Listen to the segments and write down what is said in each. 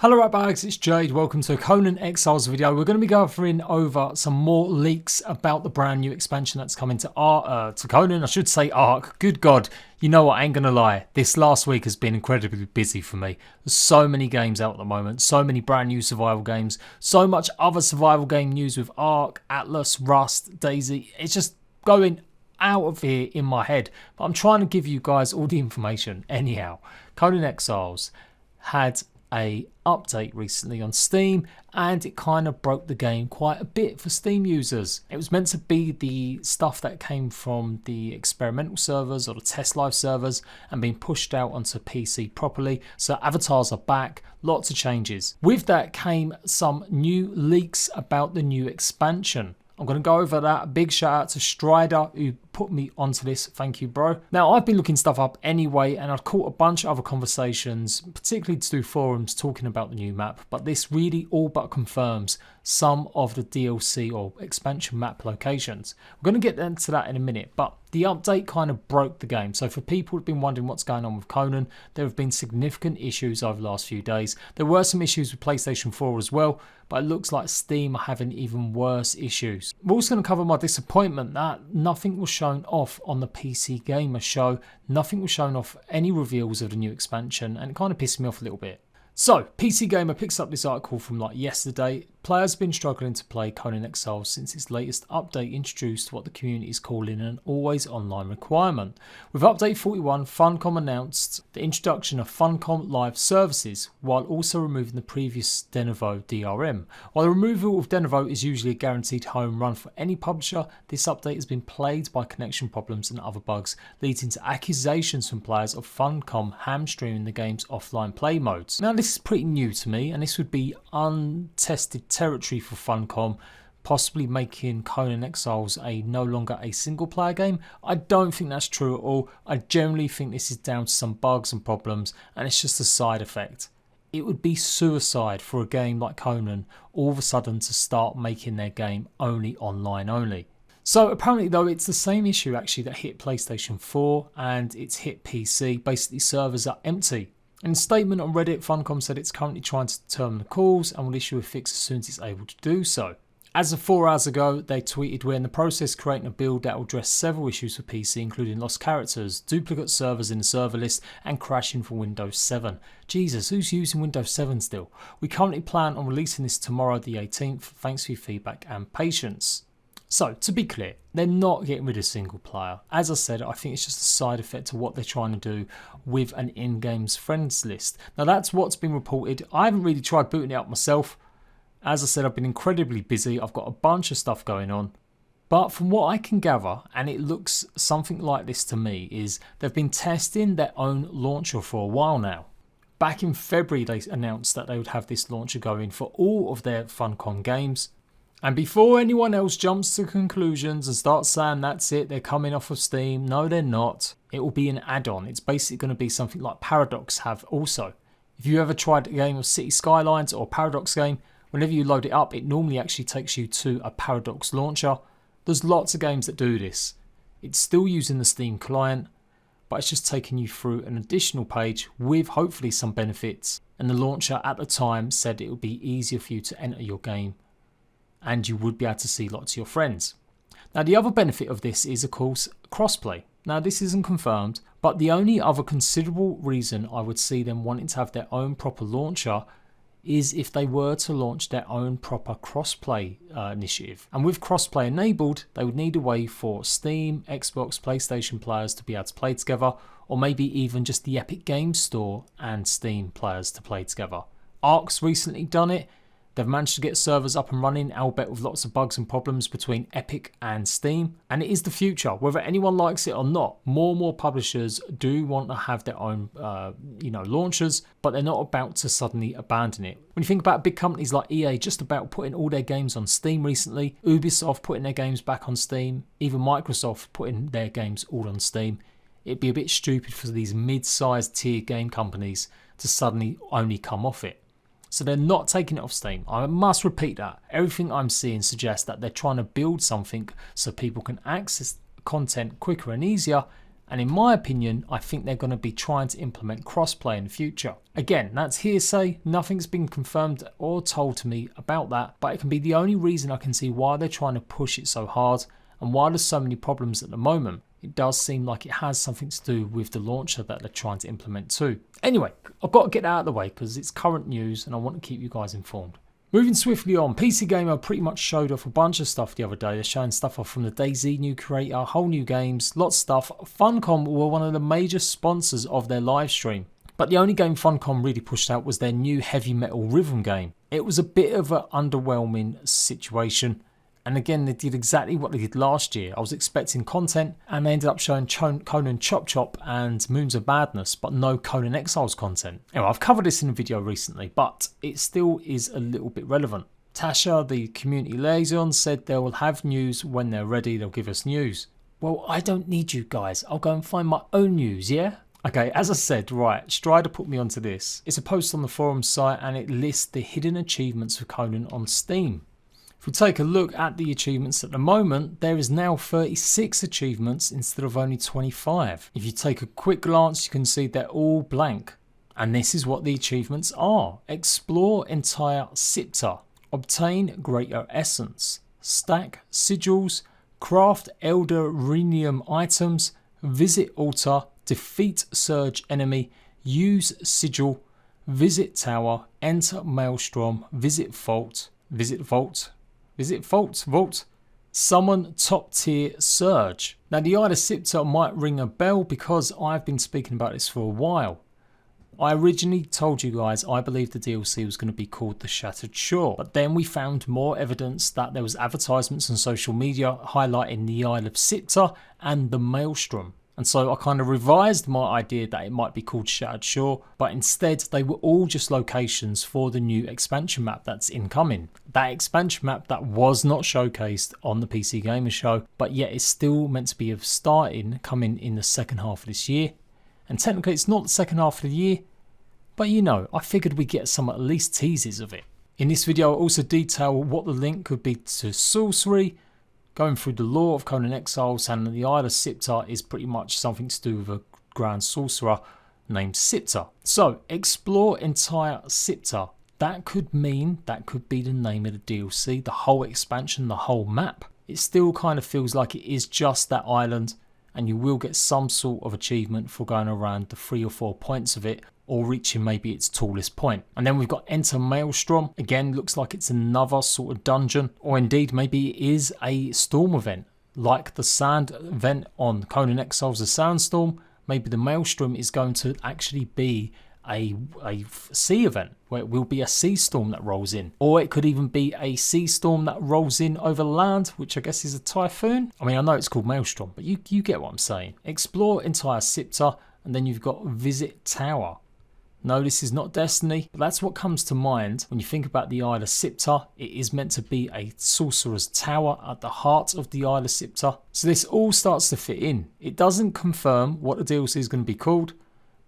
Hello right bags, it's Jade. Welcome to a Conan Exiles video. We're going to be going over some more leaks about the brand new expansion that's coming to Conan. I should say Ark. Good God, you know what, I ain't going to lie. This last week has been incredibly busy for me. There's so many games out at the moment, so many brand new survival games, so much other survival game news with Ark, Atlas, Rust, Daisy. It's just going out of here in my head. But I'm trying to give you guys all the information. Anyhow, Conan Exiles had a update recently on Steam, and it kind of broke the game quite a bit for Steam users. It was meant to be the stuff that came from the experimental servers or the test live servers and being pushed out onto PC properly. So avatars are back, lots of changes. With that came some new leaks about the new expansion. I'm going to go over that. A big shout out to Strider who put me onto this. Thank you, bro. Now, I've been looking stuff up anyway, and I've caught a bunch of other conversations, particularly to do forums talking about the new map, but this really all but confirms some of the DLC or expansion map locations. We're going to get into that in a minute, but the update kind of broke the game. So for people who've been wondering what's going on with Conan, there have been significant issues over the last few days. There were some issues with PlayStation 4 as well, but it looks like Steam are having even worse issues. We're also going to cover my disappointment that nothing was shown off on the PC Gamer show. Nothing was shown off any reveals of the new expansion, and it kind of pissed me off a little bit. So, PC Gamer picks up this article from like yesterday. Players have been struggling to play Conan Exiles since its latest update introduced what the community is calling an always online requirement. With update 41, Funcom announced the introduction of Funcom Live services while also removing the previous Denuvo DRM. While the removal of Denuvo is usually a guaranteed home run for any publisher, this update has been plagued by connection problems and other bugs, leading to accusations from players of Funcom hamstringing the game's offline play modes. Now, this is pretty new to me, and this would be untested territory for Funcom, possibly making Conan Exiles no longer a single player game. I don't think that's true at all. I generally think this is down to some bugs and problems, and it's just a side effect. It would be suicide for a game like Conan all of a sudden to start making their game only online only. So apparently though, it's the same issue actually that hit PlayStation 4 and it's hit PC. Basically servers are empty. In a statement on Reddit, Funcom said it's currently trying to determine the cause and will issue a fix as soon as it's able to do so. As of 4 hours ago, they tweeted, "We're in the process of creating a build that will address several issues for PC, including lost characters, duplicate servers in the server list, and crashing for Windows 7. Jesus, who's using Windows 7 still? We currently plan on releasing this tomorrow the 18th. Thanks for your feedback and patience." So, to be clear, they're not getting rid of single player. As I said, I think it's just a side effect to what they're trying to do with an in-games friends list. Now, that's what's been reported. I haven't really tried booting it up myself. As I said, I've been incredibly busy. I've got a bunch of stuff going on. But from what I can gather, and it looks something like this to me, is they've been testing their own launcher for a while now. Back in February, they announced that they would have this launcher going for all of their Funcom games. And before anyone else jumps to conclusions and starts saying that's it, they're coming off of Steam, no they're not. It will be an add-on. It's basically going to be something like Paradox have also. If you ever tried a game of City Skylines or Paradox game, whenever you load it up, it normally actually takes you to a Paradox launcher. There's lots of games that do this. It's still using the Steam client, but it's just taking you through an additional page with hopefully some benefits. And the launcher at the time said it would be easier for you to enter your game, and you would be able to see lots of your friends. Now, the other benefit of this is, of course, crossplay. Now, this isn't confirmed, but the only other considerable reason I would see them wanting to have their own proper launcher is if they were to launch their own proper crossplay initiative. And with crossplay enabled, they would need a way for Steam, Xbox, PlayStation players to be able to play together, or maybe even just the Epic Games Store and Steam players to play together. Ark's recently done it. They've managed to get servers up and running, albeit with lots of bugs and problems between Epic and Steam. And it is the future, whether anyone likes it or not. More and more publishers do want to have their own, launchers, but they're not about to suddenly abandon it. When you think about big companies like EA just about putting all their games on Steam recently, Ubisoft putting their games back on Steam, even Microsoft putting their games all on Steam, it'd be a bit stupid for these mid-sized tier game companies to suddenly only come off it. So they're not taking it off Steam. I must repeat that. Everything I'm seeing suggests that they're trying to build something so people can access content quicker and easier And in my opinion, I think they're going to be trying to implement crossplay in the future. Again, that's hearsay, nothing's been confirmed or told to me about that, but it can be the only reason I can see why they're trying to push it so hard and why there's so many problems at the moment. It does seem like it has something to do with the launcher that they're trying to implement too. Anyway, I've got to get that out of the way because it's current news and I want to keep you guys informed. Moving swiftly on, PC Gamer pretty much showed off a bunch of stuff the other day. They're showing stuff off from the DayZ new creator, whole new games, lots of stuff. Funcom were one of the major sponsors of their live stream. But the only game Funcom really pushed out was their new heavy metal rhythm game. It was a bit of an underwhelming situation. And again, they did exactly what they did last year. I was expecting content and they ended up showing Conan Chop Chop and Moons of Madness, but no Conan Exiles content. Anyway, I've covered this in a video recently, but it still is a little bit relevant. Tasha, the community liaison, said they will have news when they're ready, they'll give us news. Well, I don't need you guys. I'll go and find my own news, yeah? Okay, as I said, right, Strider put me onto this. It's a post on the forum site and it lists the hidden achievements for Conan on Steam. If we take a look at the achievements at the moment, there is now 36 achievements instead of only 25. If you take a quick glance, you can see they're all blank. And this is what the achievements are. Explore entire Sipta, obtain greater essence, stack sigils, craft Elderinium items, visit altar, defeat surge enemy, use sigil, visit tower, enter Maelstrom, visit vault, summon top tier surge. Now the Ida Sipta might ring a bell because I've been speaking about this for a while. I originally told you guys I believed the DLC was going to be called the Shattered Shore, but then we found more evidence that there was advertisements on social media highlighting the Isle of Sipta and the Maelstrom. And so I kind of revised my idea that it might be called Shattered Shore, but instead they were all just locations for the new expansion map that's incoming. That expansion map that was not showcased on the PC Gamer show, but yet it's still meant to be coming in the second half of this year. And technically it's not the second half of the year, but you know, I figured we'd get some at least teases of it. In this video I'll also detail what the link could be to Sorcery, going through the lore of Conan Exiles, and the Isle of Sipta is pretty much something to do with a grand sorcerer named Sipta. So, explore entire Sipta. That could be the name of the DLC, the whole expansion, the whole map. It still kind of feels like it is just that island, and you will get some sort of achievement for going around the 3 or 4 points of it, or reaching maybe its tallest point. And then we've got Enter Maelstrom. Again, looks like it's another sort of dungeon, or indeed maybe it is a storm event, like the sand event on Conan Exiles, the Sandstorm. Maybe the Maelstrom is going to actually be a sea event, where it will be a sea storm that rolls in. Or it could even be a sea storm that rolls in over land, which I guess is a typhoon. I mean, I know it's called Maelstrom, but you get what I'm saying. Explore entire Sipta, and then you've got visit tower. No, this is not Destiny, but that's what comes to mind when you think about the Isle of Sipta. It is meant to be a sorcerer's tower at the heart of the Isle of Sipta. So this all starts to fit in. It doesn't confirm what the DLC is going to be called,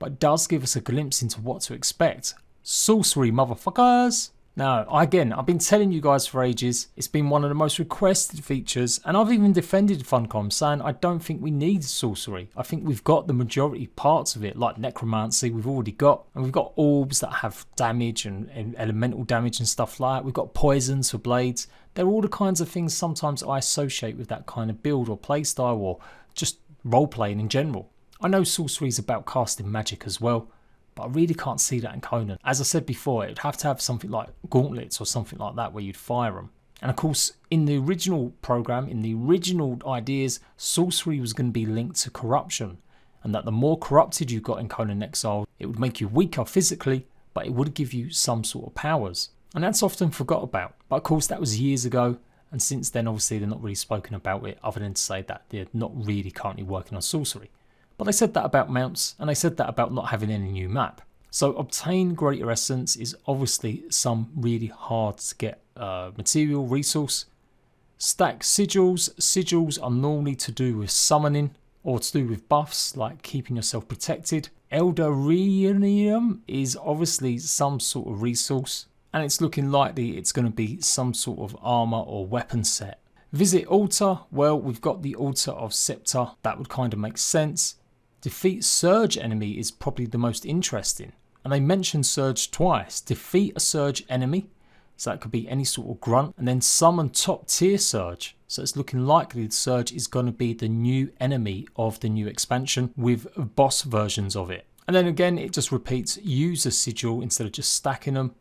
but it does give us a glimpse into what to expect. Sorcery, motherfuckers! Now, again, I've been telling you guys for ages, it's been one of the most requested features, and I've even defended Funcom saying I don't think we need sorcery. I think we've got the majority parts of it, like necromancy we've already got, and we've got orbs that have damage and elemental damage and stuff like that. We've got poisons for blades. They're all the kinds of things sometimes I associate with that kind of build or playstyle or just role-playing in general. I know sorcery is about casting magic as well, but I really can't see that in Conan. As I said before, it would have to have something like gauntlets or something like that where you'd fire them. And of course, in the original program, in the original ideas, sorcery was going to be linked to corruption. And that the more corrupted you got in Conan Exile, it would make you weaker physically, but it would give you some sort of powers. And that's often forgot about. But of course, that was years ago. And since then, obviously, they're not really spoken about it, other than to say that they're not really currently working on sorcery. But they said that about mounts, and they said that about not having any new map. So obtain greater essence is obviously some really hard to get material resource. Stack sigils. Sigils are normally to do with summoning or to do with buffs like keeping yourself protected. Elderinium is obviously some sort of resource, and it's looking likely it's going to be some sort of armor or weapon set. Visit altar. Well, we've got the altar of Scepter. That would kind of make sense. Defeat Surge enemy is probably the most interesting. And they mentioned Surge twice. Defeat a Surge enemy, so that could be any sort of grunt, and then summon top tier Surge. So it's looking likely the Surge is going to be the new enemy of the new expansion with boss versions of it. And then again, it just repeats use a sigil instead of just stacking them.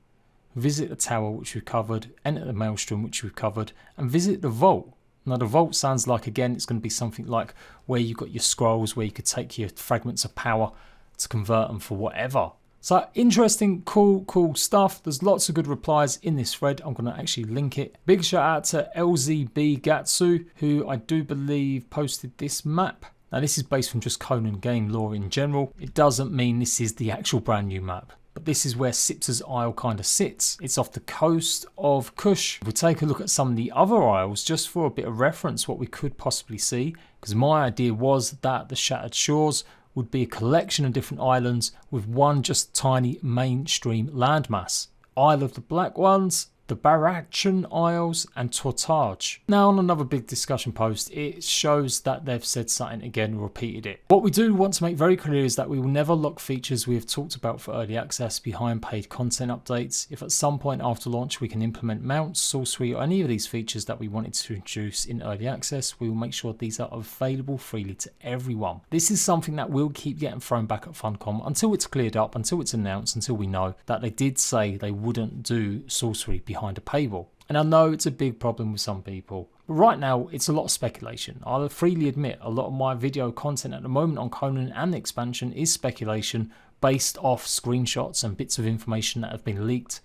Visit the tower, which we've covered, enter the Maelstrom, which we've covered, and visit the vault. Now the vault sounds like, again, it's going to be something like where you've got your scrolls, where you could take your fragments of power to convert them for whatever. So interesting, cool stuff. There's lots of good replies in this thread. I'm going to actually link it. Big shout out to LZB Gatsu, who I do believe posted this map. Now this is based from just Conan game lore in general. It doesn't mean this is the actual brand new map. But this is where Sipsa's Isle kind of sits. It's off the coast of Kush. If we take a look at some of the other isles, just for a bit of reference, what we could possibly see, because my idea was that the Shattered Shores would be a collection of different islands with one just tiny mainstream landmass. Isle of the Black Ones, the Barachian Isles, and Tortage. Now on another big discussion post, it shows that they've said something again, repeated it. What we do want to make very clear is that we will never lock features we have talked about for early access behind paid content updates. If at some point after launch we can implement mounts, sorcery, or any of these features that we wanted to introduce in early access, we will make sure these are available freely to everyone. This is something that will keep getting thrown back at Funcom until it's cleared up, until it's announced, until we know that they did say they wouldn't do sorcery behind a paywall. And I know it's a big problem with some people, but right now it's a lot of speculation. I'll freely admit a lot of my video content at the moment on Conan and the expansion is speculation based off screenshots and bits of information that have been leaked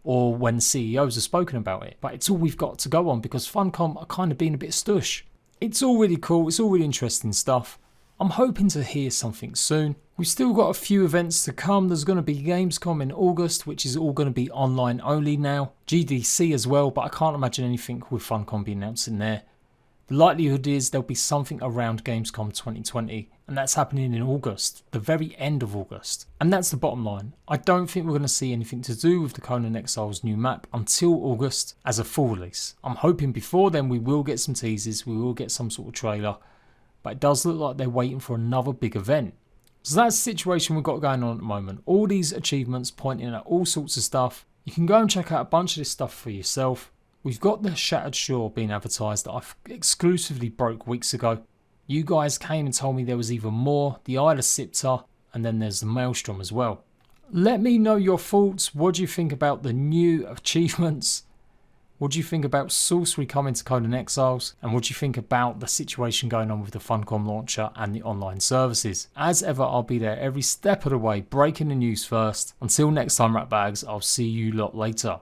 or when CEOs have spoken about it. But it's all we've got to go on because Funcom are kind of being a bit stush. It's all really cool, it's all really interesting stuff. I'm hoping to hear something soon. We've still got a few events to come. There's going to be Gamescom in August, which is all going to be online only now. GDC as well, but I can't imagine anything with Funcom being announced in there. The likelihood is there'll be something around Gamescom 2020, and that's happening in August, the very end of August. And that's the bottom line. I don't think we're going to see anything to do with the Conan Exiles new map until August as a full release. I'm hoping before then we will get some teasers, we will get some sort of trailer, but it does look like they're waiting for another big event. So that's the situation we've got going on at the moment. All these achievements pointing at all sorts of stuff. You can go and check out a bunch of this stuff for yourself. We've got the Shattered Shore being advertised that I exclusively broke weeks ago. You guys came and told me there was even more. The Isle of Sipta, and then there's the Maelstrom as well. Let me know your thoughts. What do you think about the new achievements? What do you think about Sorcery coming to Conan Exiles? And what do you think about the situation going on with the Funcom launcher and the online services? As ever, I'll be there every step of the way, breaking the news first. Until next time, Ratbags, I'll see you lot later.